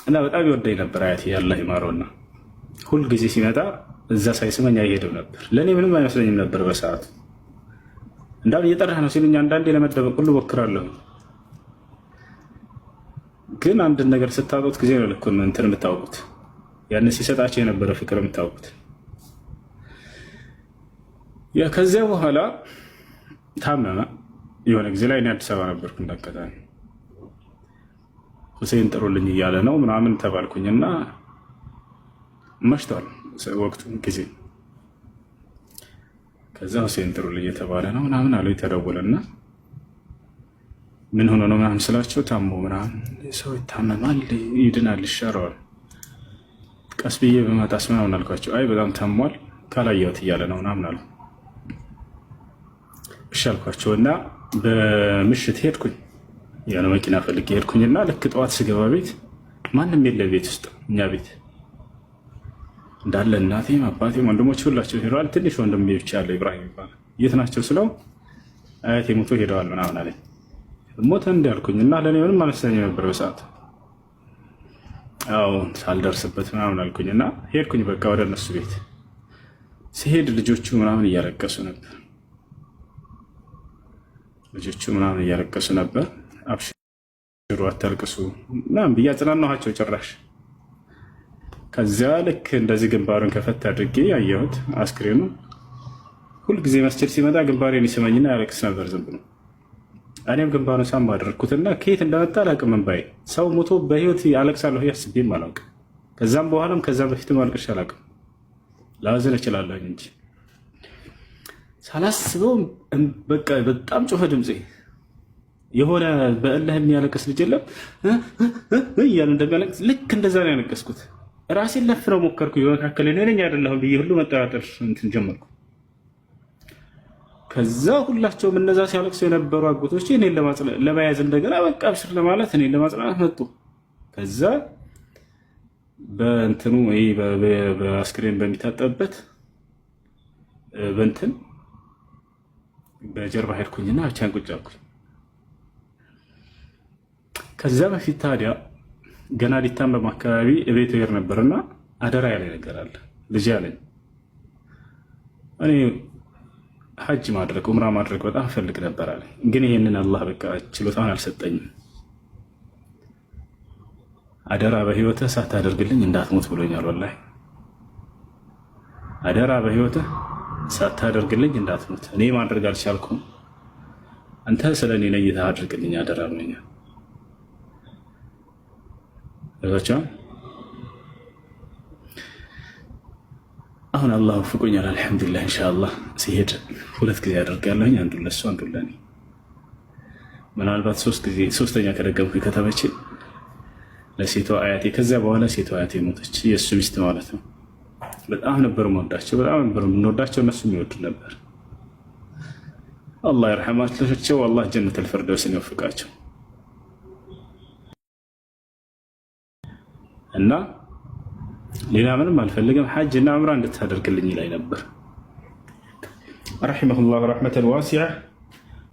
እና በጣም ይወደኝ ነበር አያቴ አላህ ይማረውና ሁል ጊዜ ሲመጣ እዛ ሳይስመኝ አይሄድም ነበር። ለእኔ ምንም አይመስለኝም ነበር በሰዓቱ። እንዳውም እየጠራህ ነው ሲሉኝ አንዳንዴ ለመደበቅ ሁሉ ሞክራለሁ። ግን አንድን ነገር ስታጡት ጊዜ ነው ልክ እንትን የምታውቁት፣ ያን ሲሰጣቸው የነበረ ፍቅር የምታውቁት። ከዚያ በኋላ ታመመ። የሆነ ጊዜ ላይ እኔ አዲስ አበባ ነበርኩ። እንዳጋጣሚ ሁሴን ጥሩልኝ እያለ ነው ምናምን ተባልኩኝና መሽቷል ወቅቱ ጊዜ። ከዛ ሁሴን ጥሩልኝ እየተባለ ነው ምናምን አለው። የተደወለና ምን ሆኖ ነው ምናምን ስላቸው ታሞ ምናምን ሰው ይታመማል ይድናል ይሻረዋል ቀስ ብዬ በመጣስ ምናምን አልኳቸው። አይ በጣም ታሟል ካላየሁት እያለ ነው ምናምን አሉ። እሺ አልኳቸውና በምሽት ሄድኩኝ። ያን መኪና ፈልጌ ሄድኩኝና ልክ ጠዋት ስገባ ቤት ማንም የለ ቤት ውስጥ እኛ ቤት እንዳለ እናቴም አባቴም ወንድሞች ሁላቸው ሄደዋል። ትንሽ ወንድሜ ብቻ ያለ ኢብራሂም ይባላል። የት ናቸው ስለው አያቴ ሞቶ ሄደዋል ምናምን አለኝ። ሞተ እንዳልኩኝና ለእኔ ምንም አልመሰለኝም ነበር በሰዓቱ። አዎ ሳልደርስበት ምናምን አልኩኝና ሄድኩኝ በቃ ወደ እነሱ ቤት። ሲሄድ ልጆቹ ምናምን እያለቀሱ ነበር። አብሽሩ አታልቅሱ ምናምን ብዬ አጽናናኋቸው ጭራሽ። ከዚያ ልክ እንደዚህ ግንባሩን ከፈት አድርጌ ያየሁት አስክሬኑ። ሁልጊዜ መስጂድ ሲመጣ ግንባሬን ይስመኝና ያለቅስ ነበር ዝም ብሎ። እኔም ግንባሩን ሳም አደረግኩትና ከየት እንደመጣ አላውቅም። እምባዬ ሰው ሞቶ በህይወት ያለቅሳለሁ አስቤም አላውቅም። ከዛም በኋላም ከዛም በፊትም አልቅሼ አላውቅም። ላዝን እችላለሁ እንጂ ሳላስበው በቃ በጣም ጮኸ ድምፄ። የሆነ በእልህ የሚያለቅስ ልጅ የለም እያሉ እንደሚያለቅስ ልክ እንደዛ ነው ያለቀስኩት። ራሴን ለፍነው ሞከርኩ። በመካከል እኔ ነኝ አይደለሁም ብዬ ሁሉ መጠራጠር እንትን ጀመርኩ። ከዛ ሁላቸውም እነዛ ሲያለቅሱ የነበሩ አጎቶቼ እኔን ለመያዝ እንደገና በቃ አብሽር ለማለት እኔን ለማጽናናት መጡ። ከዛ በእንትኑ በአስክሬን በሚታጠብበት በእንትን በጀርባ ሄድኩኝና ብቻዬን ቁጭ አልኩኝ። ከዛ በፊት ታዲያ ገና ሊታመም አካባቢ እቤት ሄር ነበርና አደራ ያለ ነገር አለ። ልጅ ያለኝ እኔ ሐጅ ማድረግ ዑምራ ማድረግ በጣም ፈልግ ነበር አለ። ግን ይሄንን አላህ በቃ ችሎታውን አልሰጠኝም። አደራ በህይወትህ ሳታደርግልኝ እንዳትሞት ብሎኛል። ወላሂ አደራ በህይወትህ ሳታደርግልኝ እንዳትሞት። እኔ ማድረግ አልቻልኩም፣ አንተ ስለኔ ነይተህ አድርግልኝ አደራ ብሎኛል። እዛቸው አሁን አላህ ወፍቆኛል አልሐምዱሊላህ። ኢንሻአላህ ሲሄድ 2 ጊዜ አደርጋለሁኝ፣ አንዱን ለሱ አንዱን ለኔ። ምናልባት 3 ጊዜ ሶስተኛ ከደገምኩ ከተመቼ ለሴቷ አያቴ። ከዚያ በኋላ ሴቷ አያቴ ሞተች፣ የእሱ ሚስት ማለት ነው። በጣም ነበር የምወዳቸው፣ በጣም ነበር የምንወዳቸው፣ እነሱ የሚወዱ ነበር። አላህ ይርሐማቸው፣ አላህ ጀነተል ፊርደውስን ይወፍቃቸው። እና ሌላ ምንም አልፈልግም፣ ሐጅ እና ዑምራ እንድታደርግልኝ ላይ ነበር። ረሒመሁላህ ረሕመተን ዋሲዓ